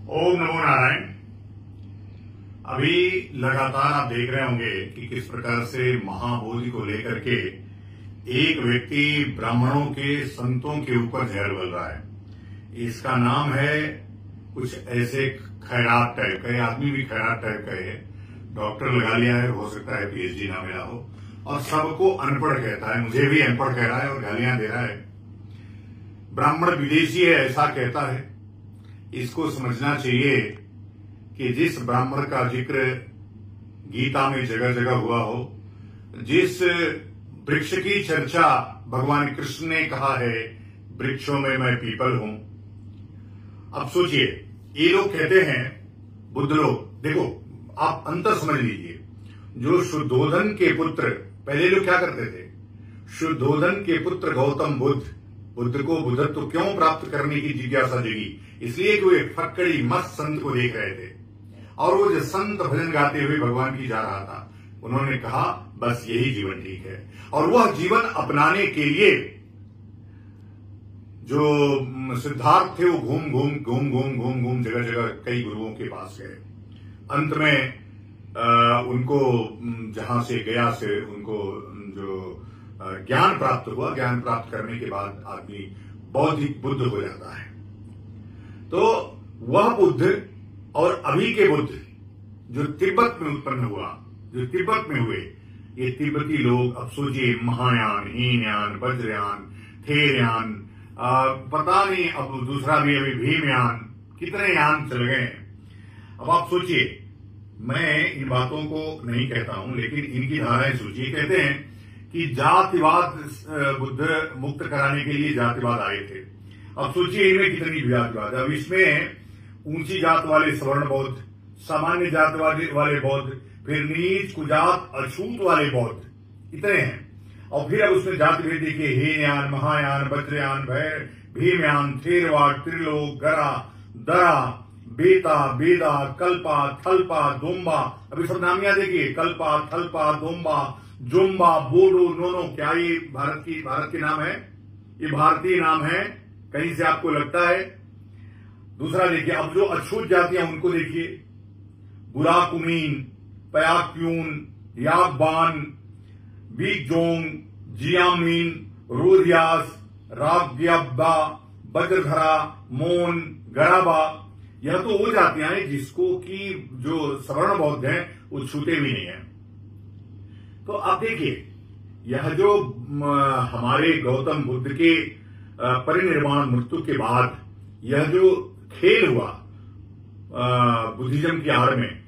ओम नमो नारायण। अभी लगातार आप देख रहे होंगे कि किस प्रकार से महाबोधि को लेकर के एक व्यक्ति ब्राह्मणों के संतों के ऊपर जहर बल रहा है। इसका नाम है कुछ ऐसे खैरात टाइप का, आदमी भी खैरात टाइप का है। डॉक्टर लगा लिया है, हो सकता है पीएचडी ना मिला हो, और सबको अनपढ़ कहता है। मुझे भी अनपढ़ कह रहा है और गालियां दे रहा है। ब्राह्मण विदेशी है ऐसा कहता है। इसको समझना चाहिए कि जिस ब्राह्मण का जिक्र गीता में जगह जगह हुआ हो, जिस वृक्ष की चर्चा भगवान कृष्ण ने कहा है, वृक्षों में मैं पीपल हूं। अब सोचिए, ये लोग कहते हैं, बुद्ध लोग, देखो आप अंतर समझ लीजिए। जो शुद्धोधन के पुत्र, पहले लोग क्या करते थे, शुद्धोधन के पुत्र गौतम बुद्ध को बुद्धत्व क्यों प्राप्त करने की जिज्ञासा जगी? इसलिए कि वे फक्कड़ी मस्त संत को देख रहे थे, और वो जो संत भजन गाते हुए भगवान की जा रहा था, उन्होंने कहा बस यही जीवन ठीक है। और वह जीवन अपनाने के लिए जो सिद्धार्थ थे वो घूम जगह जगह कई गुरुओं के पास गए। अंत में उनको जहां से गया से उनको जो ज्ञान प्राप्त हुआ, ज्ञान प्राप्त करने के बाद आदमी बौद्धिक बुद्ध हो जाता है। तो वह बुद्ध और अभी के बुद्ध जो तिब्बत में उत्पन्न हुआ, जो तिब्बत में हुए, ये तिब्बती लोग, अब सोचिए, महायान, हीनयान, वज्रयान, थेरयान, पता नहीं अब दूसरा भी अभी भीमयान, कितने यान चल गए हैं। अब आप सोचिए, मैं इन बातों को नहीं कहता हूं, लेकिन इनकी धाराएं सोचिए। कहते हैं कि जातिवाद बुद्ध मुक्त कराने के लिए जातिवाद आए थे। अब सोचिए इनमें कितनी जातिवाद। अब इसमें ऊंची जात वाले सवर्ण बौद्ध, सामान्य जात वाले बौद्ध, फिर नीच कुजात अछूत वाले बौद्ध, इतने हैं। और फिर अब उसमें जाति भेद देखिए, हेनयान, महायान, वज्रयान, भीमयान, थेरवाद, त्रिलोक, गरा, दरा, बेता, बेदा, कल्पा, थल्पा, दोम्बा। अभी सब नामियां देखिए, कल्पा, थल्पा, दोम्बा, जुम्बा, बोडो, नोनो। क्या ये भारत के नाम है? ये भारतीय नाम है, कहीं से आपको लगता है? दूसरा देखिए, अब जो अछूत जातियां उनको देखिए, बुराकुमीन, पयाक्यून, यागबान, बीगजोंग, जियामीन, रोदियास, राग्यब्बा, बज्रधरा, मोन, गराबा। यह तो वो जातियां हैं जिसको कि जो सवर्ण बौद्ध हैं वो छूते भी नहीं है। तो आप देखिए, यह जो हमारे गौतम बुद्ध के परिनिर्वाण मृत्यु के बाद यह जो खेल हुआ बुद्धिज्म की आड़ में,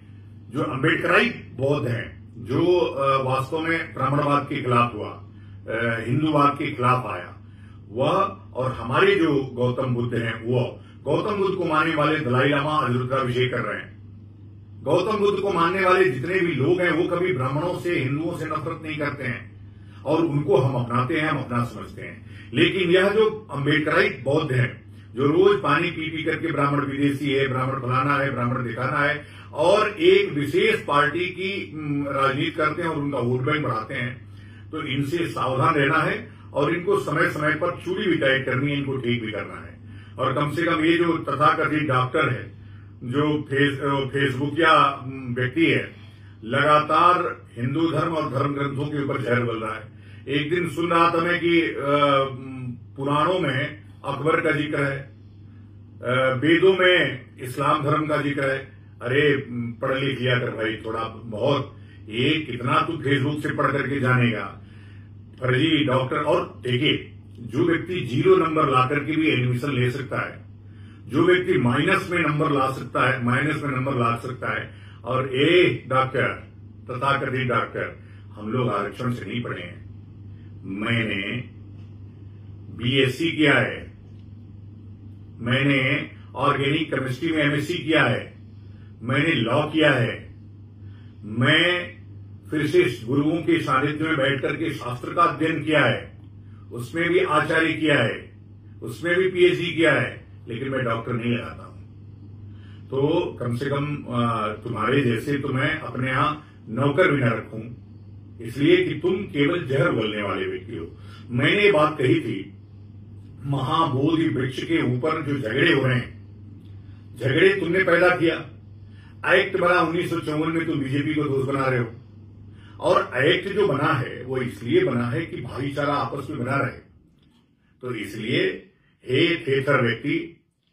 जो अम्बेडकराई बौद्ध हैं, जो वास्तव में ब्राह्मणवाद के खिलाफ हुआ, हिंदूवाद के खिलाफ आया, वह, और हमारे जो गौतम बुद्ध हैं, वह गौतम बुद्ध को मानने वाले दलाई लामा आज रुद्राभिषेक कर रहे हैं। गौतम बुद्ध को मानने वाले जितने भी लोग हैं वो कभी ब्राह्मणों से, हिंदुओं से नफरत नहीं करते हैं, और उनको हम अपनाते हैं, हम अपना समझते हैं। लेकिन यह जो अम्बेडकराई बौद्ध हैं, जो रोज पानी पी पी करके ब्राह्मण विदेशी है, ब्राह्मण फलाना है, ब्राह्मण दिखाना है, और एक विशेष पार्टी की राजनीति करते हैं और उनका वोट बैंक बढ़ाते हैं, तो इनसे सावधान रहना है। और इनको समय समय पर चूड़ी भी टाइट करनी है, इनको ठीक भी करना है। और कम से कम ये जो तथाकथित डॉक्टर है, जो फेसबुकिया व्यक्ति है, लगातार हिंदू धर्म और धर्म ग्रंथों के ऊपर जहर बल रहा है। एक दिन सुन रहा था मैं कि पुराणों में अकबर का जिक्र है, वेदों में इस्लाम धर्म का जिक्र है। अरे पढ़ लिख लिया कर भाई, थोड़ा बहुत, ये कितना तू फेसबुक से पढ़ करके जानेगा? फर्जी डॉक्टर। और देखिए, जो व्यक्ति 0 नंबर ला करके भी एडमिशन ले सकता है, जो व्यक्ति माइनस में नंबर ला सकता है, और डॉक्टर, तथाकथित डॉक्टर, हम लोग आरक्षण से नहीं पढ़े हैं। मैंने बीएससी किया है, मैंने ऑर्गेनिक केमिस्ट्री में एमएससी किया है, मैंने लॉ किया है, मैं फिर से गुरुओं के सानिध्य में बैठ करके शास्त्र का अध्ययन किया है, उसमें भी आचार्य किया है, उसमें भी पीएचडी किया है, लेकिन मैं डॉक्टर नहीं लगाता हूं। तो कम से कम तुम्हारे जैसे तो मैं अपने यहां नौकर भी न रखूं, इसलिए कि तुम केवल जहर उगलने वाले व्यक्ति हो। मैंने ये बात कही थी, महाबोधि वृक्ष के ऊपर जो झगड़े हो रहे हैं, झगड़े तुमने पैदा किया। एक्ट बना 1954 में, तुम बीजेपी को दोस्त बना रहे हो। और एक्ट जो बना है वो इसलिए बना है कि भाईचारा आपस में बना रहे। तो इसलिए हे थेथर व्यक्ति,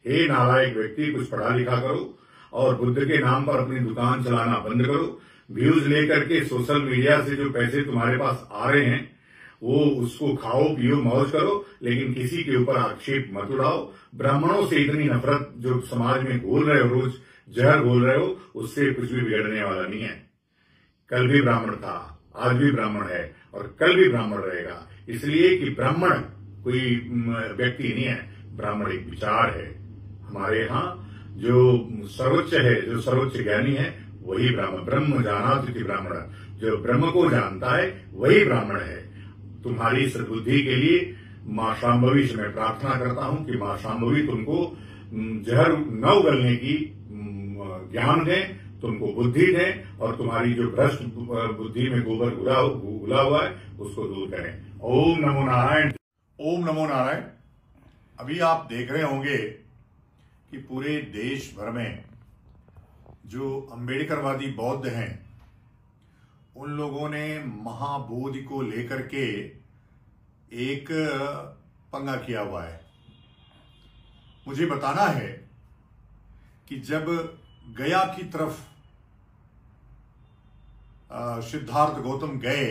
हे नालायक व्यक्ति, कुछ पढ़ा लिखा करो और बुद्ध के नाम पर अपनी दुकान चलाना बंद करो। व्यूज लेकर के सोशल मीडिया से जो पैसे तुम्हारे पास आ रहे हैं वो उसको खाओ पियो मौज करो, लेकिन किसी के ऊपर आक्षेप मत उड़ाओ। ब्राह्मणों से इतनी नफरत जो समाज में घोल रहे हो, रोज जहर घोल रहे हो, उससे कुछ भी बिगड़ने वाला नहीं है। कल भी ब्राह्मण था, आज भी ब्राह्मण है और कल भी ब्राह्मण रहेगा। इसलिए कि ब्राह्मण कोई व्यक्ति नहीं है, ब्राह्मण एक विचार है। हमारे यहाँ जो सर्वोच्च है, जो सर्वोच्च ज्ञानी है, वही ब्राह्मण। ब्रह्म जानाति ब्राह्मण, जो ब्रह्म को जानता है वही ब्राह्मण है। तुम्हारी सद्बुद्धि के लिए मां शांभवी से मैं प्रार्थना करता हूं कि मां शांभवी तुमको जहर न उगलने की ज्ञान दें, तुमको बुद्धि दें और तुम्हारी जो भ्रष्ट बुद्धि में गोबर घुला हुआ है उसको दूर करें। ओम नमो नारायण। ओम नमो नारायण। अभी आप देख रहे होंगे कि पूरे देश भर में जो अम्बेडकरवादी बौद्ध हैं उन लोगों ने महाबोधि को लेकर के एक पंगा किया हुआ है। मुझे बताना है कि जब गया की तरफ सिद्धार्थ गौतम गए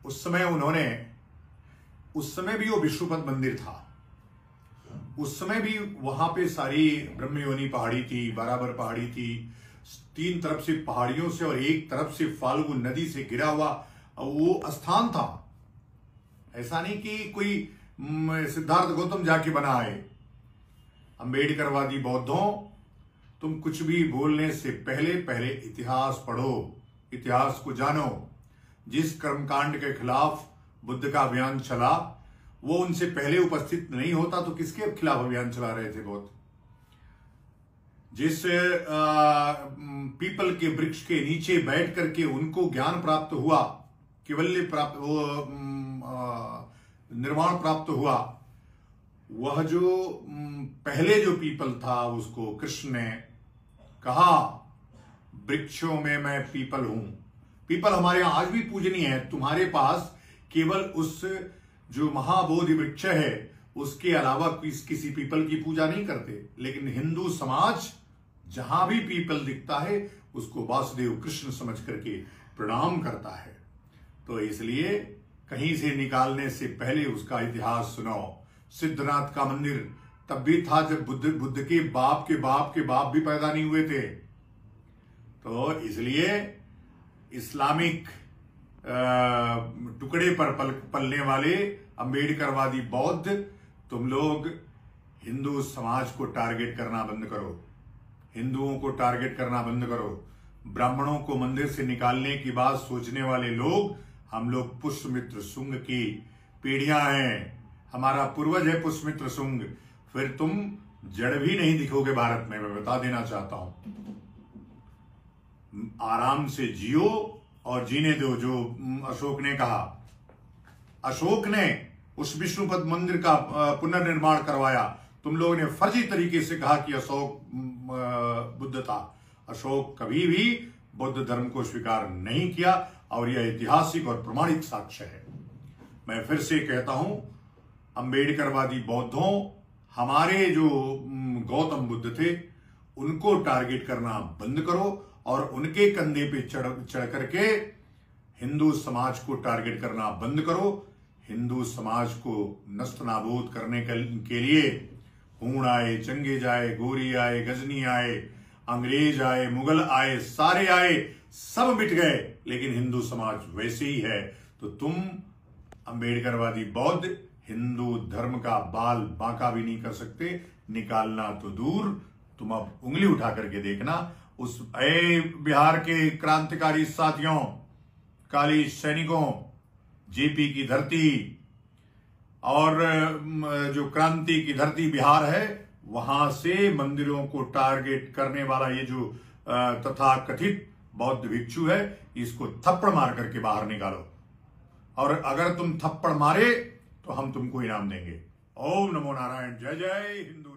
उस समय भी वो विष्णुपद मंदिर था। उस समय भी वहां पे सारी ब्रह्मयोनी पहाड़ी थी, बराबर पहाड़ी थी, 3 तरफ से पहाड़ियों से और एक तरफ से फाल्गु नदी से घिरा हुआ वो स्थान था। ऐसा नहीं कि कोई सिद्धार्थ गौतम जाके बना है। अम्बेडकरवादी बौद्धों, तुम कुछ भी बोलने से पहले इतिहास पढ़ो, इतिहास को जानो। जिस कर्मकांड के खिलाफ बुद्ध का अभियान चला वो उनसे पहले उपस्थित नहीं होता तो किसके खिलाफ अभियान चला रहे थे बौद्ध? जिस पीपल के वृक्ष के नीचे बैठ करके उनको ज्ञान प्राप्त हुआ, केवल्य प्राप्त, निर्वाण प्राप्त हुआ, वह जो पहले जो पीपल था उसको कृष्ण ने कहा वृक्षों में मैं पीपल हूं। पीपल हमारे यहां आज भी पूजनीय है। तुम्हारे पास केवल उस जो महाबोधि वृक्ष है उसके अलावा किसी पीपल की पूजा नहीं करते। लेकिन हिंदू समाज जहां भी पीपल दिखता है उसको वासुदेव कृष्ण समझ करके प्रणाम करता है। तो इसलिए कहीं से निकालने से पहले उसका इतिहास सुनो। सिद्धनाथ का मंदिर तब भी था जब बुद्ध के बाप के बाप के बाप भी पैदा नहीं हुए थे। तो इसलिए इस्लामिक टुकड़े पर पलने वाले अम्बेडकरवादी बौद्ध, तुम लोग हिंदू समाज को टारगेट करना बंद करो, हिंदुओं को टारगेट करना बंद करो। ब्राह्मणों को मंदिर से निकालने की बात सोचने वाले लोग, हम लोग पुष्यमित्र शुंग की पीढ़ियां हैं, हमारा पूर्वज है पुष्यमित्र शुंग। फिर तुम जड़ भी नहीं दिखोगे भारत में, मैं बता देना चाहता हूं। आराम से जियो और जीने दो। जो अशोक ने कहा, अशोक ने उस विष्णुपद मंदिर का पुनर्निर्माण करवाया। तुम लोगों ने फर्जी तरीके से कहा कि अशोक बुद्ध था। अशोक कभी भी बौद्ध धर्म को स्वीकार नहीं किया और यह ऐतिहासिक और प्रमाणिक साक्ष्य है। मैं फिर से कहता हूं, अम्बेडकरवादी बौद्धों, हमारे जो गौतम बुद्ध थे उनको टारगेट करना बंद करो और उनके कंधे पे चढ़ करके हिंदू समाज को टारगेट करना बंद करो। हिंदू समाज को नष्ट नाबूद करने के लिए हूण आए, चंगेज आए, गोरी आए, गजनी आए, अंग्रेज आए, मुगल आए, सारे आए, सब मिट गए, लेकिन हिंदू समाज वैसे ही है। तो तुम अम्बेडकरवादी बौद्ध हिंदू धर्म का बाल बांका भी नहीं कर सकते। निकालना तो दूर, तुम अब उंगली उठा करके देखना उस बिहार के क्रांतिकारी साथियों, काली सैनिकों, जेपी की धरती और जो क्रांति की धरती बिहार है, वहां से मंदिरों को टारगेट करने वाला ये जो तथाकथित बौद्ध भिक्षु है, इसको थप्पड़ मार करके बाहर निकालो। और अगर तुम थप्पड़ मारे तो हम तुमको इनाम देंगे। ओम नमो नारायण। जय जय हिंदू।